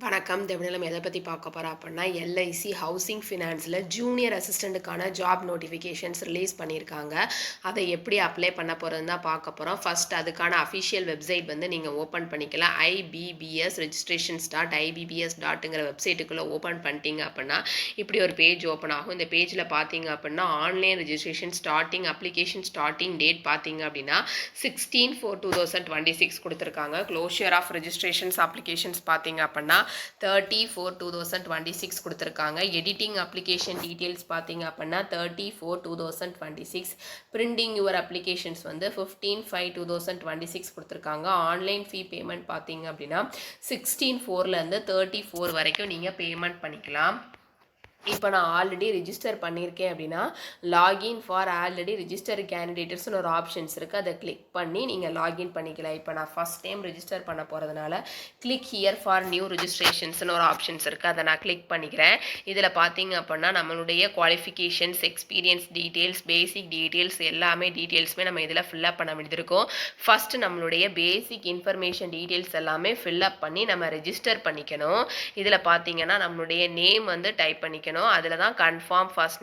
வணக்கம். இந்த வீடியோல நம்ம எதை பத்தி பார்க்க போறோம் அப்படின்னா, எல்ஐசி ஹவுசிங் ஃபினான்ஸ்ல ஜூனியர் அசிஸ்டன்ட்க்கான ஜாப் நோட்டிஃபிகேஷன்ஸ் ரிலீஸ் பண்ணியிருக்காங்க. அதை எப்படி அப்ளை பண்ண போறதுன்னு தான் பார்க்க போறோம். ஃபர்ஸ்ட் அதுக்கான அஃபிஷியல் வெப்சைட் வந்து நீங்க ஓப்பன் பண்ணிக்கலாம். IBBS registrations.ibbs.ங்கிற வெப்சைட்டுக்குள்ள ஓப்பன் பண்ணிட்டீங்க அப்படின்னா, இப்படி ஒரு பேஜ் ஓப்பன் ஆகும். இந்த பேஜ்ல பார்த்தீங்க அப்படின்னா, online registration starting application starting date பார்த்தீங்க அப்படின்னா 16/4/2026 கொடுத்துருக்காங்க. க்ளோஷர் ஆஃப் ரெஜிஸ்ட்ரேஷன்ஸ் அப்ளிகேஷன்ஸ் பார்த்தீங்க அப்படின்னா 30/4/2026 கொடுத்துருக்காங்க. எடிட்டிங் அப்ளிகேஷன் டீட்டெயில்ஸ் பார்த்தீங்க அப்படின்னா 30/4/2026. பிரிண்டிங் யுவர் அப்ளிகேஷன்ஸ் வந்து 15/5/2026 கொடுத்துருக்காங்க. ஆன்லைன் ஃபீ பேமெண்ட் பார்த்தீங்க அப்படின்னா 16/4லேருந்து 30/4 வரைக்கும் நீங்கள் பேமெண்ட் பண்ணிக்கலாம். இப்போ நான் ஆல்ரெடி ரிஜிஸ்டர் பண்ணியிருக்கேன் அப்படின்னா லாகின் ஃபார் ஆல்ரெடி ரிஜிஸ்டர் கேண்டிடேட்ஸ்னு ஒரு ஆப்ஷன்ஸ் இருக்குது. அதை கிளிக் பண்ணி நீங்கள் லாகின் பண்ணிக்கலாம். இப்போ நான் ஃபஸ்ட் டைம் ரிஜிஸ்டர் பண்ண போகிறதுனால கிளிக் ஹியர் ஃபார் நியூ ரிஜிஸ்ட்ரேஷன்ஸ்னு ஒரு ஆப்ஷன்ஸ் இருக்குது. அதை நான் கிளிக் பண்ணிக்கிறேன். இதில் பார்த்தீங்க அப்படின்னா நம்மளுடைய குவாலிஃபிகேஷன்ஸ், எக்ஸ்பீரியன்ஸ் டீட்டெயில்ஸ், பேசிக் டீட்டெயில்ஸ் எல்லாமே டீட்டெயில்ஸுமே நம்ம இதில் ஃபில்அப் பண்ண வேண்டியது இருக்கும். ஃபஸ்ட்டு நம்மளுடைய பேசிக் இன்ஃபர்மேஷன் டீட்டெயில்ஸ் எல்லாமே ஃபில்அப் பண்ணி நம்ம ரெஜிஸ்டர் பண்ணிக்கணும். இதில் பார்த்தீங்கன்னா நம்மளுடைய நேம் வந்து டைப் பண்ணிக்கணும். அதில் தான் கன்ஃபார்ம் ஃபர்ஸ்ட்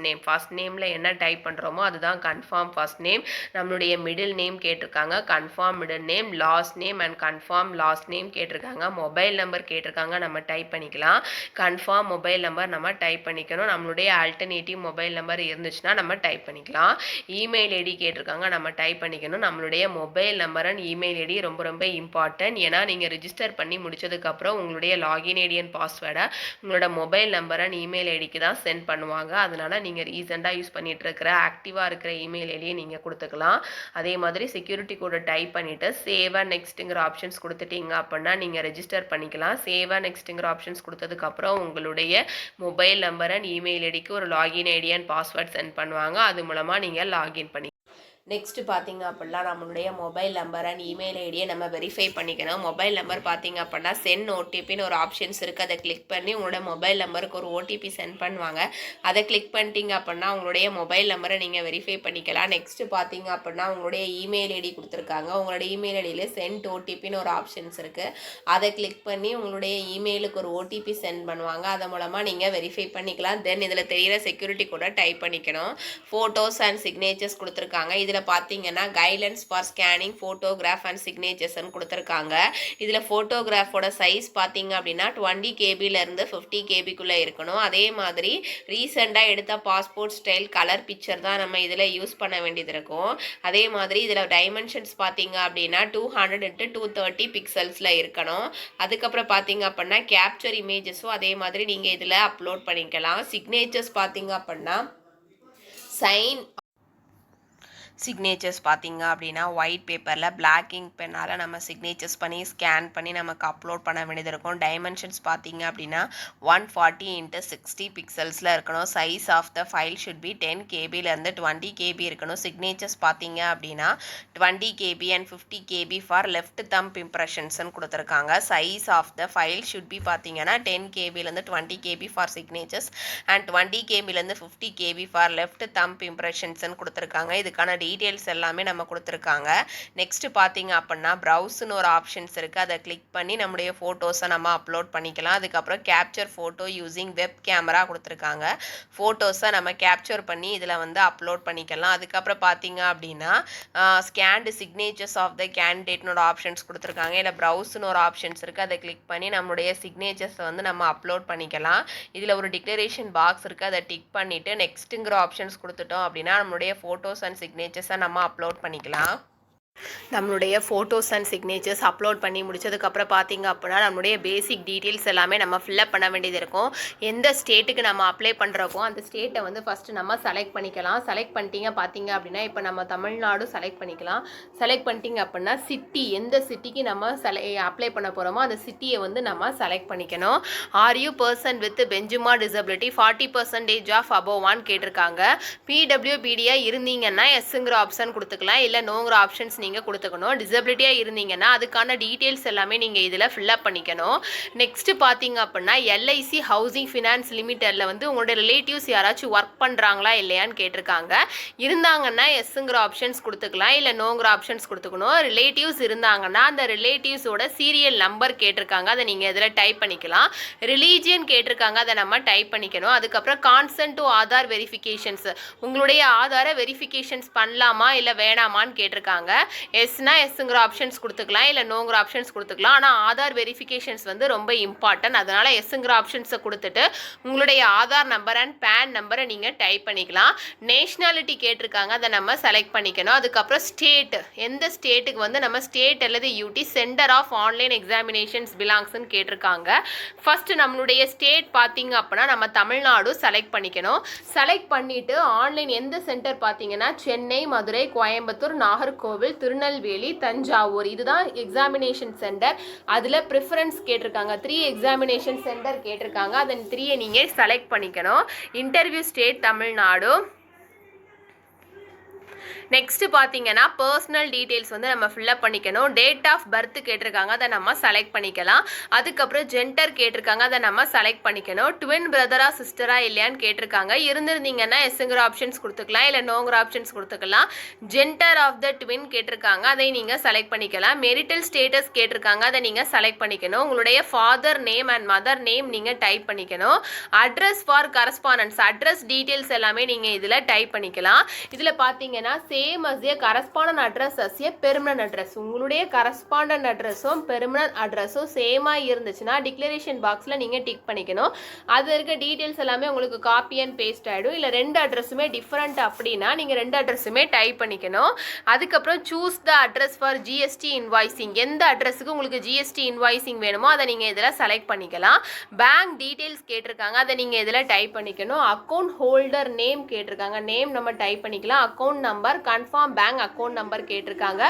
நேமில் என்ன டைப் பண்ணுறோமோ அதுதான் கன்ஃபார்ம் ஃபர்ஸ்ட் நேம். நம்மளுடைய மிடில் நேம் கேட்டிருக்காங்க, confirm middle name, last name and confirm last name கேட்டிருக்காங்க. மொபைல் நம்பர் கேட்டிருக்காங்க, நம்ம டைப் பண்ணிக்கலாம். கன்ஃபார்ம் மொபைல் நம்பர் நம்ம டைப் பண்ணிக்கணும். நம்மளுடைய ஆல்டர்னேட்டிவ் மொபைல் நம்பர் இருந்துச்சுன்னா நம்ம டைப் பண்ணிக்கலாம். இமெயில் ஐடி கேட்டிருக்காங்க, நம்ம டைப் பண்ணிக்கணும். நம்மளுடைய mobile number and email ID ரொம்ப ரொம்ப இம்பார்ட்டன்ட். ஏன்னா நீங்கள் ரிஜிஸ்டர் பண்ணி முடிச்சதுக்கப்புறம் உங்களுடைய லாகின் ஐடி அண்ட் பாஸ்வேர்டை உங்களோட மொபைல் நம்பர் அண்ட் இமெயில் ஐடிக்கு தான் சென்ட் பண்ணுவாங்க. அதனால நீங்கள் ரீசெண்டாக யூஸ் பண்ணிட்டு இருக்கிற ஆக்டிவாக இருக்கிற இமெயில் ஐடியை நீங்கள் கொடுத்துக்கலாம். அதே மாதிரி செக்யூரிட்டி கோடை டைப் பண்ணிவிட்டு சேவ் அண்ட் நெக்ஸ்ட்டுங்கிற ஆப்ஷன்ஸ் கொடுத்துட்டீங்க அப்படின்னா நீங்கள் ரெஜிஸ்டர் பண்ணிக்கலாம். சேவ் அண்ட் நெக்ஸ்ட்டுங்கிற ஆப்ஷன்ஸ் கொடுத்ததுக்கப்புறம் உங்களுடைய மொபைல் நம்பர் அண்ட் இமெயில் ஐடிக்கு ஒரு login ID and password sent பண்ணுவாங்க. அது மூலமாக நீங்கள் லாகின் பண்ணி நெக்ஸ்ட்டு பார்த்தீங்க அப்படின்னா நம்மளுடைய மொபைல் நம்பர் அண்ட் இமெயில் ஐடியை நம்ம வெரிஃபை பண்ணிக்கணும். மொபைல் நம்பர் பார்த்தீங்க அப்படின்னா சென்ட் ஓடிபின்னு ஒரு ஆப்ஷன்ஸ் இருக்குது. அதை கிளிக் பண்ணி உங்களோட மொபைல் நம்பருக்கு ஒரு ஓடிபி சென்ட் பண்ணுவாங்க. அதை கிளிக் பண்ணிட்டீங்க அப்படின்னா உங்களுடைய மொபைல் நம்பரை நீங்கள் வெரிஃபை பண்ணிக்கலாம். நெக்ஸ்ட்டு பார்த்தீங்க அப்படின்னா உங்களுடைய இமெயில் ஐடி கொடுத்துருக்காங்க. உங்களோட இமெயில் ஐடியில் சென்ட் ஓடிபின்னு ஒரு ஆப்ஷன்ஸ் இருக்குது. அதை கிளிக் பண்ணி உங்களுடைய இமெயிலுக்கு ஒரு ஓடிபி சென்ட் பண்ணுவாங்க. அது மூலமாக நீங்கள் வெரிஃபை பண்ணிக்கலாம். தென் இதில் தெரிகிற செக்யூரிட்டி கூட டைப் பண்ணிக்கணும். ஃபோட்டோஸ் அண்ட் சிக்னேச்சர்ஸ் கொடுத்துருக்காங்க. இதில் பார்த்தீங்கன்னா guidelines for scanning photograph and சிக்னேச்சர்ஸ்ன்னு கொடுத்துருக்காங்க. இதில் ஃபோட்டோகிராஃபோட சைஸ் பார்த்தீங்க அப்படின்னா 20 KB-லேருந்து 50 KB-க்குள்ளே இருக்கணும். அதே மாதிரி ரீசெண்டாக எடுத்த பாஸ்போர்ட் ஸ்டைல் கலர் பிக்சர் தான் நம்ம இதில் யூஸ் பண்ண வேண்டியது இருக்கும். அதே மாதிரி இதில் டைமென்ஷன்ஸ் பார்த்தீங்க அப்படின்னா 200x230 பிக்சல்ஸில் இருக்கணும். அதுக்கப்புறம் பார்த்தீங்க அப்படின்னா கேப்சர் இமேஜஸும் அதே மாதிரி நீங்கள் இதில் அப்லோட் பண்ணிக்கலாம். சிக்னேச்சர்ஸ் பார்த்தீங்க அப்படின்னா சிக்னேச்சர்ஸ் பார்த்தீங்க அப்படின்னா ஒயிட் பேப்பரில் பிளாக் இங்க் பென்னால் நம்ம சிக்னேச்சர்ஸ் பண்ணி ஸ்கேன் பண்ணி நமக்கு அப்லோட் பண்ண வேண்டியது இருக்கும். டைமென்ஷன்ஸ் பார்த்தீங்க அப்படின்னா 140x60 பிக்சல்ஸில் இருக்கணும். Size of the file should be 10 KB-லேருந்து 20 KB இருக்கணும். சிக்னேச்சர்ஸ் பார்த்தீங்க அப்படின்னா 20 KB and 50 KB for left thumb இம்ப்ரெஷன்ஸ்ன்னு கொடுத்துருக்காங்க. Size of the file should be பார்த்தீங்கன்னா 10 KB-லேருந்து 20 KB ஃபார் சிக்னேச்சர்ஸ் அண்ட் 20 KB-லேருந்து 50 KB ஃபார் லெஃப்ட் தம்ப் இம்ப்ரெஷன்ஸ்ன்னு கொடுத்துருக்காங்க. இதுக்கான டீட்டெயில்ஸ் எல்லாமே நம்ம கொடுத்துருக்காங்க. நெக்ஸ்ட் பார்த்தீங்க அப்படின்னா ப்ரௌஸ்னு ஒரு ஆப்ஷன்ஸ் இருக்குது. அதை கிளிக் பண்ணி நம்முடைய ஃபோட்டோஸை நம்ம அப்லோட் பண்ணிக்கலாம். அதுக்கப்புறம் capture photo using web camera கொடுத்துருக்காங்க. ஃபோட்டோஸை நம்ம கேப்சர் பண்ணி இதில் வந்து அப்லோட் பண்ணிக்கலாம். அதுக்கப்புறம் பார்த்தீங்க அப்படின்னா ஸ்கேன்டு சிக்னேச்சர்ஸ் ஆஃப் த கேண்டிடேட்னு ஒரு ஆப்ஷன்ஸ் கொடுத்துருக்காங்க. இல்லை ப்ரௌஸ்னு ஒரு ஆப்ஷன்ஸ் இருக்குது. அதை கிளிக் பண்ணி நம்மளுடைய சிக்னேச்சர்ஸை வந்து நம்ம அப்லோட் பண்ணிக்கலாம். இதில் ஒரு டிக்ளரேஷன் பாக்ஸ் இருக்குது. அதை டிக் பண்ணிவிட்டு நெக்ஸ்ட்டுங்கிற ஆப்ஷன்ஸ் கொடுத்துட்டோம் அப்படின்னா நம்மளுடைய ஃபோட்டோஸ் அண்ட் சிக்னேச்சர்ஸை நம்ம அப்லோட் பண்ணிக்கலாம். நம்மளுடைய ஃபோட்டோஸ் அண்ட் சிக்னேச்சர்ஸ் அப்லோட் பண்ணி முடிச்சதுக்கப்புறம் பார்த்தீங்க அப்படின்னா நம்மளுடைய பேசிக் டீட்டெயில்ஸ் எல்லாமே நம்ம ஃபில்அப் பண்ண வேண்டியது இருக்கும். எந்த ஸ்டேட்டுக்கு நம்ம அப்ளை பண்ணுறப்போ அந்த ஸ்டேட்டை வந்து ஃபஸ்ட்டு நம்ம செலக்ட் பண்ணிக்கலாம். செலக்ட் பண்ணிட்டீங்க பார்த்தீங்க அப்படின்னா இப்போ நம்ம தமிழ்நாடு செலக்ட் பண்ணிக்கலாம். செலக்ட் பண்ணிட்டீங்க அப்படின்னா சிட்டி, எந்த சிட்டிக்கு நம்ம அப்ளை பண்ண போகிறோமோ அந்த சிட்டியை வந்து நம்ம செலக்ட் பண்ணிக்கணும். Are you person with benchmark disability 40% of above 1 கேட்டிருக்காங்க. PWBD இருந்தீங்கன்னா எஸ்ங்கிற ஆப்ஷன் கொடுத்துக்கலாம். இல்லை நோங்கிற ஆப்ஷன்ஸ் நீங்கள் கொடுத்துக்கணும். டிசபிலிட்டியாக இருந்தீங்கன்னா அதுக்கான டீட்டெயில்ஸ் எல்லாமே நீங்கள் இதில் ஃபில்அப் பண்ணிக்கணும். நெக்ஸ்ட்டு பார்த்தீங்க அப்படின்னா எல்ஐசி ஹவுசிங் ஃபினான்ஸ் லிமிட்டடில் வந்து உங்களோட ரிலேட்டிவ்ஸ் யாராச்சும் ஒர்க் பண்ணுறாங்களா இல்லையான்னு கேட்டிருக்காங்க. இருந்தாங்கன்னா எஸ்ஸுங்கிற ஆப்ஷன்ஸ் கொடுத்துக்கலாம், இல்லை நோங்கிற ஆப்ஷன்ஸ் கொடுத்துக்கணும். ரிலேட்டிவ்ஸ் இருந்தாங்கன்னா அந்த ரிலேட்டிவ்ஸோட சீரியல் நம்பர் கேட்டிருக்காங்க, அதை நீங்கள் இதில் டைப் பண்ணிக்கலாம். ரிலீஜியன் கேட்டிருக்காங்க, அதை நம்ம டைப் பண்ணிக்கணும். அதுக்கப்புறம் கான்சென்ட் டு ஆதார் வெரிஃபிகேஷன்ஸ், உங்களுடைய ஆதாரை வெரிஃபிகேஷன்ஸ் பண்ணலாமா இல்லை வேணாமான்னு கேட்டிருக்காங்க. எஸ்னா எஸ்ங்கிற ஆப்ஷன்ஸ் கொடுத்துக்கலாம், இல்லை நோங்கிற ஆப்ஷன்ஸ் கொடுத்துக்கலாம். ஆனால் ஆதார் வெரிஃபிகேஷன்ஸ் வந்து ரொம்ப இம்பார்ட்டன்ட், அதனால் எஸ்ங்கிற ஆப்ஷன்ஸை கொடுத்துட்டு உங்களுடைய ஆதார் நம்பர் அண்ட் பேன் நம்பரை நீங்கள் டைப் பண்ணிக்கலாம். நேஷ்னாலிட்டி கேட்டிருக்காங்க, அதை நம்ம செலக்ட் பண்ணிக்கணும். அதுக்கப்புறம் ஸ்டேட், எந்த ஸ்டேட்டுக்கு வந்து நம்ம ஸ்டேட் அல்லது யூடி சென்டர் ஆஃப் ஆன்லைன் எக்ஸாமினேஷன்ஸ் பிலாங்ஸ்ன்னு கேட்டிருக்காங்க. ஃபர்ஸ்ட் நம்மளுடைய ஸ்டேட் பார்த்தீங்க அப்படின்னா நம்ம தமிழ்நாடு செலக்ட் பண்ணிக்கணும். செலக்ட் பண்ணிவிட்டு ஆன்லைன் எந்த சென்டர் பார்த்தீங்கன்னா சென்னை, மதுரை, கோயம்புத்தூர், நாகர்கோவில், திருநெல்வேலி, தஞ்சாவூர், இதுதான் எக்ஸாமினேஷன் சென்டர். அதில் ப்ரிஃபரன்ஸ் கேட்டிருக்காங்க, 3 எக்ஸாமினேஷன் சென்டர் கேட்டிருக்காங்க. அதன் 3 நீங்கள் செலக்ட் பண்ணிக்கணும். Interview state Tamil Nadu. நெக்ஸ்ட் பார்த்தீங்கன்னா பர்சனல் டீட்டெயில்ஸ் வந்து நம்ம ஃபில்அப் பண்ணிக்கணும். டேட் ஆஃப் பர்த் கேட்டிருக்காங்க, அதை நம்ம செலக்ட் பண்ணிக்கலாம். அதுக்கப்புறம் ஜெண்டர் கேட்டிருக்காங்க, அதை நம்ம செலக்ட் பண்ணிக்கணும். ட்வின் பிரதரா சிஸ்டரா இல்லையான்னு கேட்டிருக்காங்க. இருந்திருந்தீங்கன்னா எஸ்ங்கிற ஆப்ஷன்ஸ் கொடுத்துக்கலாம், இல்லை நோங்கிற ஆப்ஷன்ஸ் கொடுத்துக்கலாம். ஜெண்டர் ஆஃப் த ட்வின் கேட்டிருக்காங்க, அதை நீங்கள் செலக்ட் பண்ணிக்கலாம். மெரிட்டல் ஸ்டேட்டஸ் கேட்டிருக்காங்க, அதை நீங்கள் செலக்ட் பண்ணிக்கணும். உங்களுடைய father name and mother name நீங்கள் டைப் பண்ணிக்கணும். Address for correspondence, address details எல்லாமே நீங்கள் இதில் டைப் பண்ணிக்கலாம். இதில் பார்த்தீங்கன்னா same as a correspondent address as a permanent address, உங்களுடைய correspondent addressம் permanent addressம் சேமா இருந்துச்சுன்னா டிக்ளரேஷன் பாக்ஸில் நீங்கள் டிக் பண்ணிக்கணும். அது இருக்க டீட்டெயில்ஸ் எல்லாமே உங்களுக்கு காப்பி அண்ட் பேஸ்ட் ஆகிடும். இல்லை 2 அட்ரஸுமே டிஃப்ரெண்ட் அப்படின்னா நீங்கள் 2 அட்ரஸுமே டைப் பண்ணிக்கணும். அதுக்கப்புறம் choose the address for GST invoicing, எந்த அட்ரஸுக்கு உங்களுக்கு ஜிஎஸ்டி இன்வாய்சிங் வேணுமோ அதை நீங்கள் இதில் செலக்ட் பண்ணிக்கலாம். பேங்க் டீட்டெயில்ஸ் கேட்டிருக்காங்க, அதை நீங்கள் இதில் டைப் பண்ணிக்கணும். அக்கௌண்ட் ஹோல்டர் நேம் கேட்டிருக்காங்க, நேம் நம்ம டைப் பண்ணிக்கலாம். Account number, confirm bank account number கேட்டிருக்காங்க.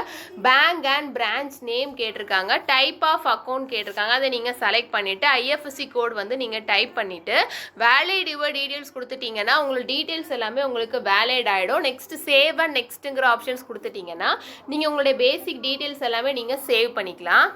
பேங்க் அண்ட் பிரான்ச் நேம் கேட்டிருக்காங்க. டைப் ஆஃப் அக்கௌண்ட் கேட்டிருக்காங்க, அதை நீங்கள் செலக்ட் பண்ணிவிட்டு ஐஎஃப்எஸ்சி கோட் வந்து நீங்கள் டைப் பண்ணிவிட்டு வேலிட் யுவர் டீட்டெயில்ஸ் கொடுத்துட்டீங்கன்னா உங்களுக்கு டீட்டெயில்ஸ் எல்லாமே உங்களுக்கு வேலிட் ஆகிடும். நெக்ஸ்ட் சேவ் அண்ட் நெக்ஸ்ட்டுங்கிற ஆப்ஷன்ஸ் கொடுத்துட்டீங்கன்னா நீங்கள் உங்களுடைய பேசிக் டீட்டெயில்ஸ் எல்லாமே நீங்கள் சேவ் பண்ணிக்கலாம்.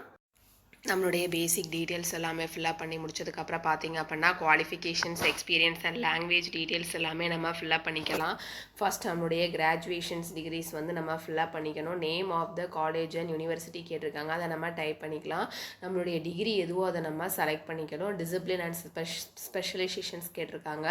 நம்மளுடைய பேசிக் டீட்டெயில்ஸ் எல்லாமே ஃபில்அப் பண்ணி முடிச்சதுக்கப்புறம் பார்த்தீங்க அப்படின்னா qualifications, experience and language details எல்லாமே நம்ம ஃபில்அப் பண்ணிக்கலாம். ஃபர்ஸ்ட் நம்மளுடைய கிராஜுவேஷன்ஸ் டிகிரிஸ் வந்து நம்ம ஃபில்அப் பண்ணிக்கணும். Name of the college and university கேட்டிருக்காங்க, அதை நம்ம டைப் பண்ணிக்கலாம். நம்மளுடைய டிகிரி எதுவோ அதை நம்ம செலக்ட் பண்ணிக்கணும். டிசிப்ளின் அண்ட் ஸ்பெஷலைசேஷன்ஸ் கேட்டிருக்காங்க,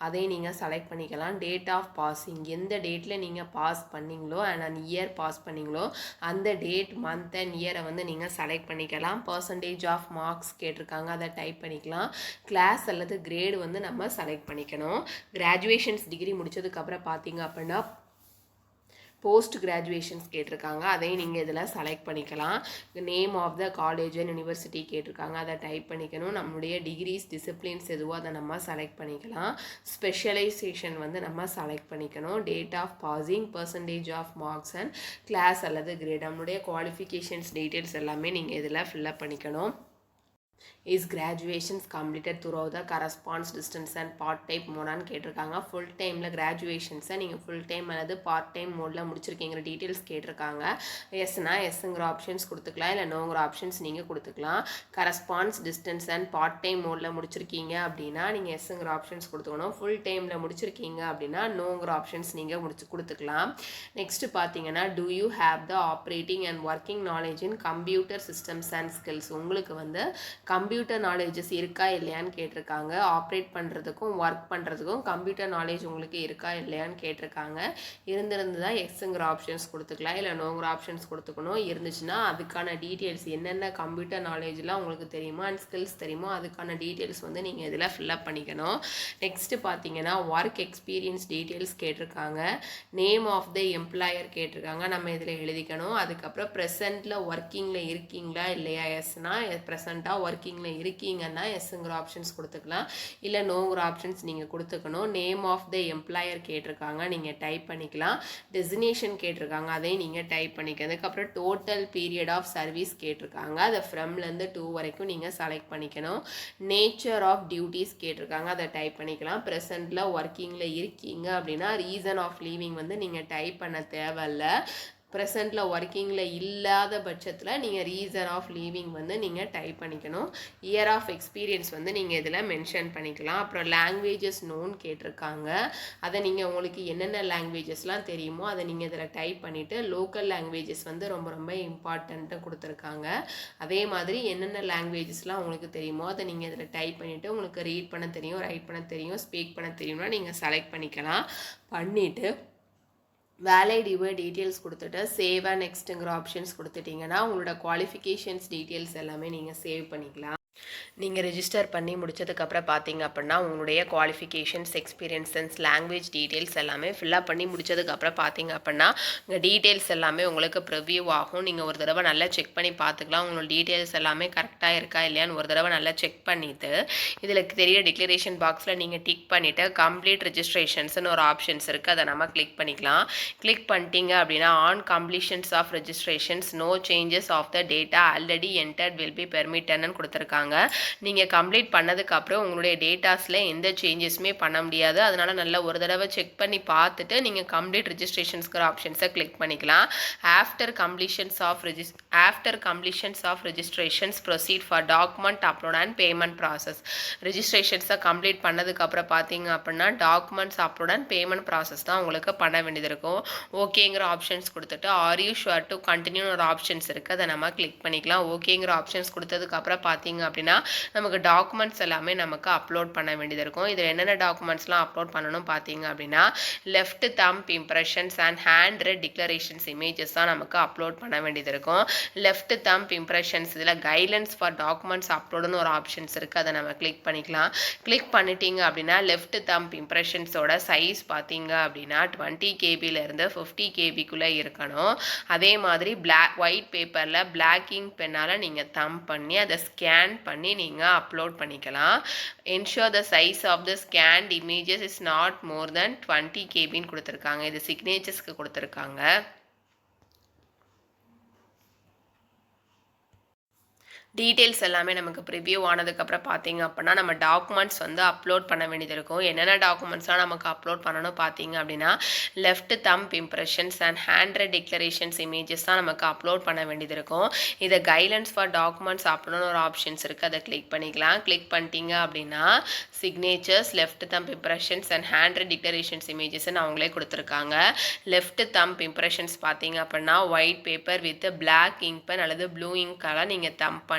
அதையும் நீங்கள் செலக்ட் பண்ணிக்கலாம். டேட் ஆஃப் பாஸிங், எந்த டேட்டில் நீங்கள் பாஸ் பண்ணிங்களோ அண்ட் இயர் பாஸ் பண்ணிங்களோ அந்த டேட், மந்த் அண்ட் இயரை வந்து நீங்கள் செலக்ட் பண்ணிக்கலாம். பர்சன்டேஜ் ஆஃப் மார்க்ஸ் கேட்டிருக்காங்க, அதை டைப் பண்ணிக்கலாம். கிளாஸ் அல்லது கிரேடு வந்து நம்ம செலக்ட் பண்ணிக்கணும். கிராஜுவேஷன்ஸ் டிகிரி முடிச்சதுக்கப்புறம் பார்த்தீங்க அப்படின்னா போஸ்ட் கிராஜுவேஷன்ஸ் கேட்டிருக்காங்க, அதையும் நீங்கள் இதில் செலக்ட் பண்ணிக்கலாம். Name of the college and university கேட்டிருக்காங்க, அதை டைப் பண்ணிக்கணும். நம்மளுடைய டிகிரிஸ், டிசிப்ளின்ஸ் எதுவோ அதை நம்ம செலக்ட் பண்ணிக்கலாம். ஸ்பெஷலைசேஷன் வந்து நம்ம செலக்ட் பண்ணிக்கணும். Date of passing, percentage of marks and class அல்லது கிரேட், நம்மளுடைய குவாலிஃபிகேஷன்ஸ் டீட்டெயில்ஸ் எல்லாமே நீங்கள் இதில் ஃபில்அப் பண்ணிக்கணும். Is graduations completed through the correspondence distance and part time மோடான்னு கேட்டிருக்காங்க. ஃபுல் டைமில் கிராஜுவேஷன்ஸை நீங்கள் ஃபுல் டைம் அல்லது பார்ட் டைம் மோடில் முடிச்சிருக்கீங்கிற டீட்டெயில்ஸ் கேட்டிருக்காங்க. எஸ்னா எஸ்ங்கிற ஆப்ஷன்ஸ் கொடுத்துக்கலாம், இல்லை நோங்கிற ஆப்ஷன்ஸ் நீங்கள் கொடுத்துக்கலாம். Corresponds distance and part time மோடில் முடிச்சிருக்கீங்க அப்படின்னா நீங்கள் எஸ்ங்கிற ஆப்ஷன்ஸ் கொடுத்துக்கணும். ஃபுல் டைமில் முடிச்சிருக்கீங்க அப்படின்னா நோங்கிற ஆப்ஷன்ஸ் நீங்கள் கொடுத்துக்கலாம். நெக்ஸ்ட்டு பார்த்தீங்கன்னா do you have the operating and working knowledge in computer systems and skills, உங்களுக்கு வந்து கம்ப்யூட்டர் நாலேஜஸ் இருக்கா இல்லையான்னு கேட்டிருக்காங்க. ஆப்ரேட் பண்ணுறதுக்கும் ஒர்க் பண்ணுறதுக்கும் கம்ப்யூட்டர் நாலேஜ் உங்களுக்கு இருக்கா இல்லையான்னு கேட்டிருக்காங்க. இருந்திருந்துதான் எக்ஸுங்கிற ஆப்ஷன்ஸ் கொடுத்துக்கலாம், இல்லை நோங்கிற ஆப்ஷன்ஸ் கொடுத்துக்கணும். இருந்துச்சுன்னா அதுக்கான டீட்டெயில்ஸ் என்னென்ன கம்ப்யூட்டர் நாலேஜ்லாம் உங்களுக்கு தெரியுமோ அண்ட் ஸ்கில்ஸ் தெரியுமோ அதுக்கான டீட்டெயில்ஸ் வந்து நீங்கள் இதில் ஃபில்அப் பண்ணிக்கணும். நெக்ஸ்ட்டு பார்த்தீங்கன்னா ஒர்க் எக்ஸ்பீரியன்ஸ் டீட்டெயில்ஸ் கேட்டிருக்காங்க. நேம் ஆஃப் த எம்ப்ளாயர் கேட்டிருக்காங்க, நம்ம இதில் எழுதிக்கணும். அதுக்கப்புறம் ப்ரெசென்ட்டில் ஒர்க்கிங்கில் இருக்கீங்களா இல்லையா, எஸ்னா ப்ரெசென்ட்டாக ஒர்க்கிங்கில் இருக்கீங்கன்னா எஸ்ங்கிற ஆப்ஷன்ஸ் கொடுத்துக்கலாம், இல்லை நோங்கிற ஆப்ஷன்ஸ் நீங்கள் கொடுத்துக்கணும். நேம் ஆஃப் த எம்ப்ளாயர் கேட்டிருக்காங்க, நீங்கள் டைப் பண்ணிக்கலாம். டெசினேஷன் கேட்டிருக்காங்க, அதையும் நீங்கள் டைப் பண்ணிக்க. அதுக்கப்புறம் டோட்டல் பீரியட் ஆஃப் சர்வீஸ் கேட்டிருக்காங்க, அதை ஃப்ரம்லேருந்து 2 வரைக்கும் நீங்கள் செலக்ட் பண்ணிக்கணும். நேச்சர் ஆஃப் டியூட்டிஸ் கேட்டிருக்காங்க, அதை டைப் பண்ணிக்கலாம். ப்ரெசென்ட்டில் ஒர்க்கிங்கில் இருக்கீங்க அப்படின்னா ரீசன் ஆஃப் லீவிங் வந்து நீங்கள் டைப் பண்ண தேவையில்ல. ப்ரெசண்ட்டில் ஒர்க்கிங்கில் இல்லாத பட்சத்தில் நீங்கள் ரீசன் ஆஃப் லீவிங் வந்து நீங்கள் டைப் பண்ணிக்கணும். இயர் ஆஃப் எக்ஸ்பீரியன்ஸ் வந்து நீங்கள் இதில் மென்ஷன் பண்ணிக்கலாம். அப்புறம் லாங்குவேஜஸ் நோன் கேட்டிருக்காங்க. அதை நீங்கள் உங்களுக்கு என்னென்ன லாங்குவேஜஸ்லாம் தெரியுமோ அதை நீங்கள் இதில் டைப் பண்ணிவிட்டு லோக்கல் லாங்குவேஜஸ் வந்து ரொம்ப ரொம்ப இம்பார்ட்டண்ட்டு கொடுத்துருக்காங்க. அதே மாதிரி என்னென்ன லாங்குவேஜஸ்லாம் உங்களுக்கு தெரியுமோ அதை நீங்கள் இதில் டைப் பண்ணிவிட்டு உங்களுக்கு ரீட் பண்ண தெரியும், ரைட் பண்ண தெரியும், ஸ்பீக் பண்ண தெரியும்னா நீங்கள் செலக்ட் பண்ணிக்கலாம். பண்ணிவிட்டு வேலிட் யுவர் டீட்டெயில்ஸ் கொடுத்துட்டு சேவ் அண்ட் நெக்ஸ்ட்டுங்கிற ஆப்ஷன்ஸ் கொடுத்துட்டிங்கன்னா உங்களோட குவாலிஃபிகேஷன்ஸ் டீட்டெயில்ஸ் எல்லாமே நீங்கள் சேவ் பண்ணிக்கலாம். நீங்கள் ரெஜிஸ்டர் பண்ணி முடிச்சதுக்கப்புறம் பார்த்தீங்க அப்படின்னா உங்களுடைய குவாலிஃபிகேஷன்ஸ், எக்ஸ்பீரியன்ஸஸ், லாங்குவேஜ் டீட்டெயில்ஸ் எல்லாமே ஃபில்லப் பண்ணி முடிச்சதுக்கப்புறம் பார்த்தீங்க அப்படின்னா உங்கள் டீட்டெயில்ஸ் எல்லாமே உங்களுக்கு ப்ரிவ்யூ ஆகும். நீங்கள் ஒரு தடவை நல்லா செக் பண்ணி பார்த்துக்கலாம். உங்களோட டீட்டெயில்ஸ் எல்லாமே கரெக்டாக இருக்கா இல்லையான்னு ஒரு தடவை நல்லா செக் பண்ணிவிட்டு இதில் தெரிய டிக்ளரேஷன் பாக்ஸில் நீங்கள் டிக் பண்ணிவிட்டு கம்ப்ளீட் ரெஜிஸ்ட்ரேஷன்ஸ்னு ஒரு ஆப்ஷன்ஸ் இருக்குது, அதை நம்ம கிளிக் பண்ணிக்கலாம். கிளிக் பண்ணிட்டீங்க அப்படின்னா on completions of registrations no changes of the data already entered will be பெர்மிட்டட்னு கொடுத்துருக்காங்க. நீங்கள் கம்ப்ளீட் பண்ணதுக்கப்புறம் உங்களுடைய டேட்டாஸில் எந்த சேஞ்சஸுமே பண்ண முடியாது. அதனால் நல்லா ஒரு தடவை செக் பண்ணி பார்த்துட்டு நீங்கள் கம்ப்ளீட் ரெஜிஸ்ட்ரேஷன்ஸ்கிற ஆப்ஷன்ஸை கிளிக் பண்ணிக்கலாம். After completions of registrations proceed for document upload and payment process. ரெஜிஸ்ட்ரேஷன்ஸை கம்ப்ளீட் பண்ணதுக்கப்புறம் பார்த்தீங்க அப்படின்னா documents upload and payment process தான் உங்களுக்கு பண்ண வேண்டியது இருக்கும். ஓகேங்கிற ஆப்ஷன்ஸ் கொடுத்துட்டு are you sure to continue ஒரு ஆப்ஷன்ஸ் இருக்குது, அதை நம்ம கிளிக் பண்ணிக்கலாம். ஓகேங்கிற ஆப்ஷன்ஸ் கொடுத்ததுக்கப்புறம் பார்த்தீங்க அப்படின்னா நமக்கு டாக்குமெண்ட்ஸ் எல்லாமே நமக்கு அப்லோட் பண்ண வேண்டியது இருக்கும். இதில் என்னென்ன டாக்குமெண்ட்ஸ்லாம் அப்லோட் பண்ணணும் பார்த்தீங்க அப்படின்னா left thumb impressions and handwritten declarations images தான் நமக்கு அப்லோட் பண்ண வேண்டியது இருக்கும். லெஃப்ட் தம்ப் இம்ப்ரெஷன்ஸ் இதில் கைட்லைன்ஸ் ஃபார் டாக்குமெண்ட்ஸ் அப்லோடுன்னு ஒரு ஆப்ஷன்ஸ் இருக்குது, அதை நம்ம கிளிக் பண்ணிக்கலாம். கிளிக் பண்ணிட்டீங்க அப்படின்னா லெஃப்ட் தம்ப் இம்ப்ரெஷன்ஸோட சைஸ் பார்த்தீங்க அப்படின்னா 20 கேபிலேருந்து 50 கேபிக்குள்ளே இருக்கணும். அதே மாதிரி ஒயிட் பேப்பரில் பிளாக் இங்க் பென்னால் நீங்கள் தம்ப் பண்ணி அதை ஸ்கேன் பண்ணி நீங்கள் அப்லோட் பண்ணிக்கலாம். ensure the size of the scanned images is not more than 20 kbன்னு கொடுத்துருக்காங்க. இது சிக்னேச்சர்ஸ்க்கு கொடுத்துருக்காங்க. டீட்டெயில்ஸ் எல்லாமே நமக்கு ப்ரிவ்யூ ஆனதுக்கப்புறம் பார்த்தீங்க அப்படின்னா நம்ம டாக்குமெண்ட்ஸ் வந்து அப்லோட் பண்ண வேண்டியது இருக்கும். என்னென்ன டாக்குமெண்ட்ஸ்லாம் நமக்கு அப்லோட் பண்ணணும் பார்த்தீங்க அப்படின்னா left thumb impressions and handwritten declarations images தான் நமக்கு அப்லோட் பண்ண வேண்டியது இருக்கும். இதை கைட்லைன்ஸ் ஃபார் டாக்குமெண்ட்ஸ் அப்லோட்னு ஒரு ஆப்ஷன்ஸ் இருக்குது, அதை கிளிக் பண்ணிக்கலாம். கிளிக் பண்ணிட்டீங்க அப்படின்னா signatures, left thumb impressions and handwritten declarations இமேஜஸ்ன்னு அவங்களே கொடுத்துருக்காங்க. லெஃப்ட் தம்ப் இம்ப்ரெஷன்ஸ் பார்த்தீங்க அப்படின்னா white paper with black ink pen அல்லது ப்ளூ இங்கால நீங்கள் தம்ப் பண்ணி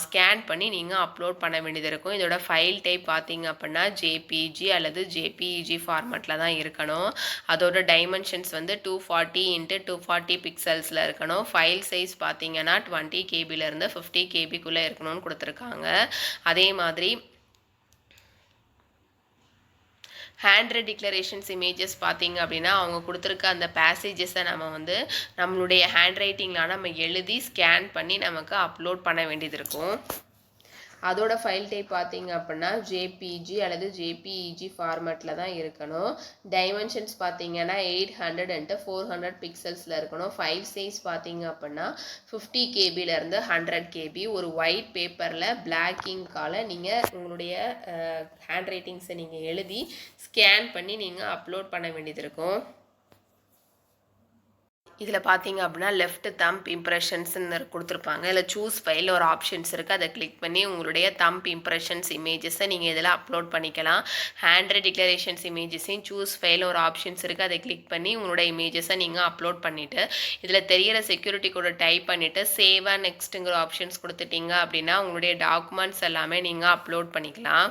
ஸ்கேன் பண்ணி நீங்கள் அப்லோட் பண்ண வேண்டியது இருக்கும். இதோட ஃபைல் டைப் பார்த்தீங்க அப்படின்னா ஜேபிஜி அல்லது ஜேபிஇஜி ஃபார்மேட்டில் தான் இருக்கணும். அதோட டைமென்ஷன்ஸ் வந்து 240 x 240 பிக்சல்ஸில் இருக்கணும். ஃபைல் சைஸ் பார்த்தீங்கன்னா 20 கேபிலேருந்து 50 கேபிக்குள்ளே இருக்கணும்னு கொடுத்துருக்காங்க. அதே மாதிரி ஹேண்ட் ரெட் டிக்ளரேஷன்ஸ் இமேஜஸ் பார்த்தீங்க அப்படின்னா அவங்க கொடுத்துருக்க அந்த பேசேஜஸை நம்ம வந்து நம்மளுடைய ஹேண்ட் ரைட்டிங்கில் நம்ம எழுதி ஸ்கேன் பண்ணி நமக்கு அப்லோட் பண்ண வேண்டியது இருக்கும். அதோட ஃபைல் டைப் பார்த்தீங்க அப்படின்னா ஜேபிஜி அல்லது ஜேபிஇஜி ஃபார்மேட்டில் தான் இருக்கணும். டைமென்ஷன்ஸ் பார்த்தீங்கன்னா 800 x 400 பிக்சல்ஸில் இருக்கணும். ஃபைல் சைஸ் பார்த்தீங்க அப்படின்னா 50 கேபிலேருந்து 100 கேபி. ஒரு ஒயிட் பேப்பரில் பிளாக் இங்கால் நீங்கள் உங்களுடைய ஹேண்ட் ரைட்டிங்ஸை நீங்கள் எழுதி ஸ்கேன் பண்ணி நீங்கள் அப்லோட் பண்ண வேண்டியது இருக்கும். இதில் பார்த்தீங்க அப்படின்னா லெஃப்ட் தம்ப் இம்ப்ரெஷன்ஸ்ன்னு கொடுத்துருப்பாங்க. இதில் சூஸ் ஃபைல் ஒரு ஆப்ஷன்ஸ் இருக்குது, அதை கிளிக் பண்ணி உங்களுடைய தம்ப் இம்ப்ரெஷன்ஸ் இமேஜஸை நீங்கள் இதில் அப்லோட் பண்ணிக்கலாம். ஹேண்ட் ரெட் டிக்ளரேஷன்ஸ் இமேஜஸையும் சூஸ் ஃபைல் ஒரு ஆப்ஷன்ஸ் இருக்குது, அதை கிளிக் பண்ணி உங்களோட இமேஜஸை நீங்கள் அப்லோட் பண்ணிவிட்டு இதில் தெரியிற செக்யூரிட்டி கோடை டைப் பண்ணிவிட்டு சேவ் அண்ட் நெக்ஸ்ட்டுங்கிற ஆப்ஷன்ஸ் கொடுத்துட்டிங்க அப்படின்னா உங்களுடைய டாக்குமெண்ட்ஸ் எல்லாமே நீங்கள் அப்லோட் பண்ணிக்கலாம்.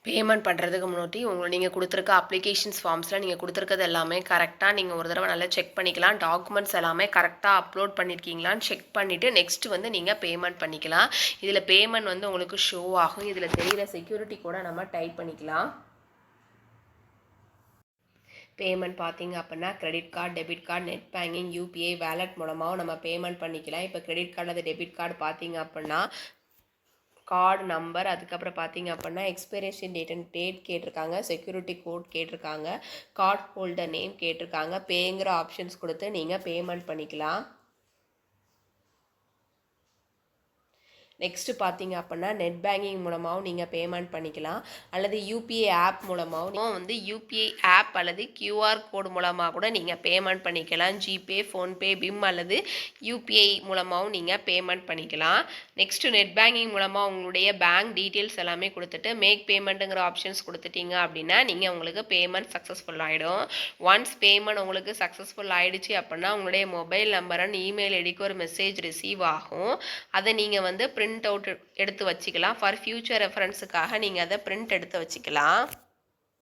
பேமெண்ட் பண்ணுறதுக்கு முன்னாடி நீங்கள் கொடுத்துருக்க அப்ளிகேஷன்ஸ் ஃபார்ம்ஸில் நீங்கள் கொடுத்துருக்கிறது எல்லாமே கரெக்டாக நீங்கள் ஒரு தடவை நல்லா செக் பண்ணிக்கலாம். டாக்குமெண்ட்ஸ் எல்லாமே கரெக்டாக அப்லோட் பண்ணியிருக்கீங்களான்னு செக் பண்ணிவிட்டு நெக்ஸ்ட் வந்து நீங்கள் பேமெண்ட் பண்ணிக்கலாம். இதில் பேமெண்ட் வந்து உங்களுக்கு ஷோ ஆகும். இதில் தெரிகிற செக்யூரிட்டி கூட நம்ம டைப் பண்ணிக்கலாம். பேமெண்ட் பார்த்தீங்க அப்படின்னா credit card, debit card, net banking, UPI, wallet மூலமாகவும் நம்ம பேமெண்ட் பண்ணிக்கலாம். இப்போ கிரெடிட் கார்டு அல்லது டெபிட் கார்டு பார்த்தீங்க அப்படின்னா கார்டு நம்பர், அதுக்கப்புறம் பார்த்தீங்க அப்படின்னா எக்ஸ்பைரேஷன் டேட் கேட்டிருக்காங்க, செக்யூரிட்டி கோட் கேட்டிருக்காங்க, கார்டு ஹோல்டர் நேம் கேட்டிருக்காங்க. பேங்கிற ஆப்ஷன்ஸ் கொடுத்து நீங்கள் பேமெண்ட் பண்ணிக்கலாம். நெக்ஸ்ட்டு பார்த்தீங்க அப்படின்னா நெட் பேங்கிங் மூலமாகவும் நீங்கள் பேமெண்ட் பண்ணிக்கலாம், அல்லது யூபிஐ ஆப் மூலமாகவும் வந்து யூபிஐ ஆப் அல்லது கியூஆர் கோடு மூலமாக கூட நீங்கள் பேமெண்ட் பண்ணிக்கலாம். ஜிபே, ஃபோன்பே, பிம் அல்லது யூபிஐ மூலமாகவும் நீங்கள் பேமெண்ட் பண்ணிக்கலாம். நெக்ஸ்ட்டு நெட் பேங்கிங் மூலமாக உங்களுடைய பேங்க் டீட்டெயில்ஸ் எல்லாமே கொடுத்துட்டு மேக் பேமெண்ட்டுங்கிற ஆப்ஷன்ஸ் கொடுத்துட்டீங்க அப்படின்னா நீங்கள் உங்களுக்கு பேமெண்ட் சக்ஸஸ்ஃபுல் ஆகிடும். ஒன்ஸ் பேமெண்ட் உங்களுக்கு சக்ஸஸ்ஃபுல் ஆகிடுச்சு அப்படின்னா உங்களுடைய மொபைல் நம்பர் அண்ட் இமெயில் ஐடிக்கு ஒரு மெசேஜ் ரிசீவ் ஆகும். அதை நீங்கள் வந்து பிரிண்ட் அவுட் எடுத்து வச்சுக்கலாம். ஃபார் ஃபியூச்சர் ரெஃபரன்ஸுக்காக நீங்கள் அதை பிரிண்ட் எடுத்து வச்சுக்கலாம்.